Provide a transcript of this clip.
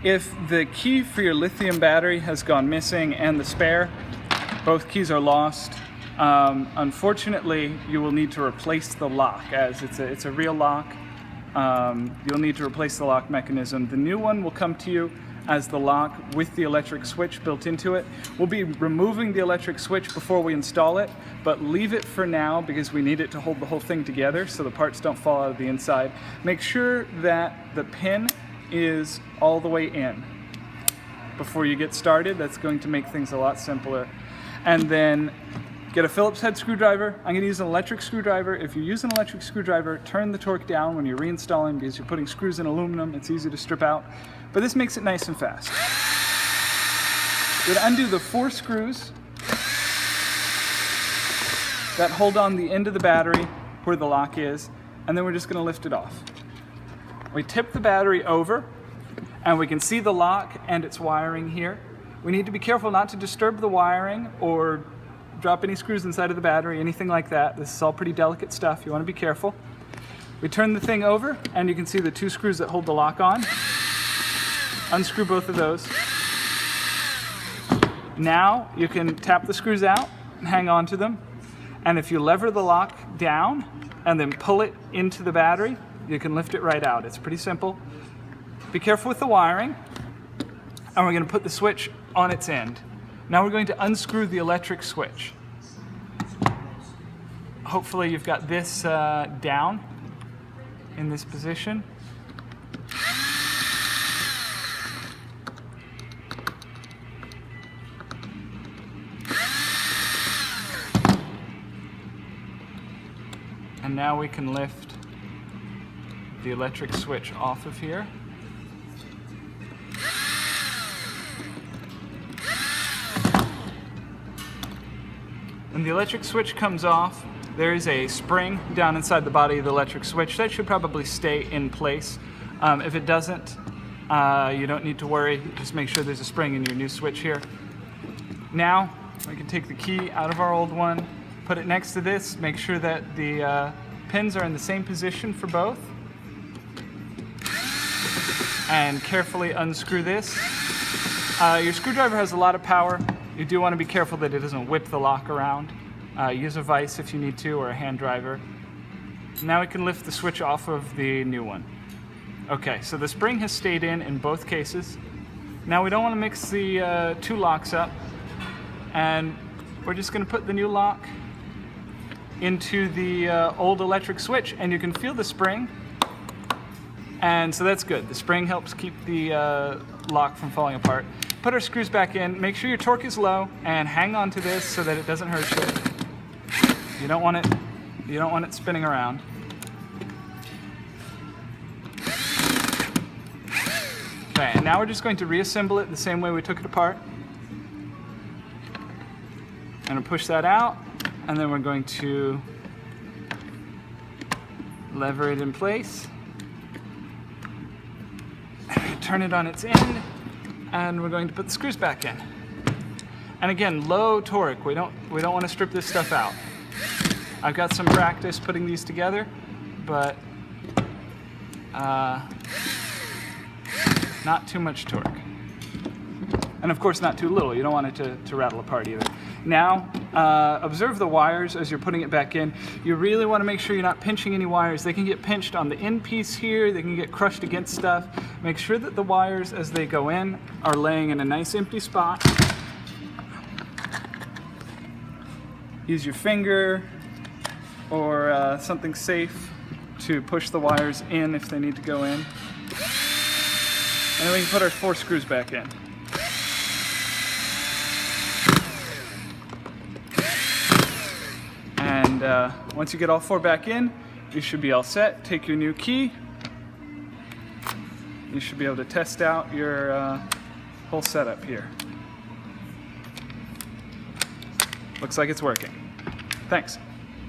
If the key for your lithium battery has gone missing and the spare, both keys are lost, unfortunately you will need to replace the lock, as it's a real lock. You'll need to replace the lock mechanism. The new one will come to you as the lock with the electric switch built into it. We'll be removing the electric switch before we install it, but leave it for now because we need it to hold the whole thing together so the parts don't fall out of the inside. Make sure that the pin is all the way in before you get started. That's going to make things a lot simpler. And then get a Phillips head screwdriver. I'm going to use an electric screwdriver. If you use an electric screwdriver, turn the torque down when you're reinstalling because you're putting screws in aluminum. It's easy to strip out, but this makes it nice and fast. You're going to undo the 4 screws that hold on the end of the battery where the lock is, and then we're just going to lift it off. We tip the battery over, and we can see the lock and its wiring here. We need to be careful not to disturb the wiring or drop any screws inside of the battery, anything like that. This is all pretty delicate stuff. You want to be careful. We turn the thing over, and you can see the 2 screws that hold the lock on. Unscrew both of those. Now you can tap the screws out and hang on to them. And if you lever the lock down and then pull it into the battery, you can lift it right out. It's pretty simple. Be careful with the wiring. And we're going to put the switch on its end. Now we're going to unscrew the electric switch. Hopefully you've got this down in this position. And now we can lift the electric switch off of here. When the electric switch comes off, there is a spring down inside the body of the electric switch. That should probably stay in place. If it doesn't, you don't need to worry. Just make sure there's a spring in your new switch here. Now, we can take the key out of our old one, put it next to this, make sure that the pins are in the same position for both, and carefully unscrew this. Your screwdriver has a lot of power. You do want to be careful that it doesn't whip the lock around. Use a vise if you need to, or a hand driver. Now we can lift the switch off of the new one. Okay, so the spring has stayed in both cases. Now we don't want to mix the 2 locks up, and we're just going to put the new lock into the old electric switch, and you can feel the spring, and so that's good. The spring helps keep the lock from falling apart. Put our screws back in, make sure your torque is low, and hang on to this so that it doesn't hurt you. You don't want it spinning around. Okay, and now we're just going to reassemble it the same way we took it apart. I'm going to push that out, and then we're going to lever it in place, turn it on its end, and we're going to put the screws back in. And again, low torque. We don't want to strip this stuff out. I've got some practice putting these together, but not too much torque. And of course not too little. You don't want it to rattle apart either. Now, observe the wires as you're putting it back in. You really want to make sure you're not pinching any wires. They can get pinched on the end piece here. They can get crushed against stuff. Make sure that the wires, as they go in, are laying in a nice empty spot. Use your finger or something safe to push the wires in if they need to go in. And then we can put our 4 screws back in. And once you get all 4 back in, you should be all set. Take your new key. You should be able to test out your whole setup here. Looks like it's working. Thanks.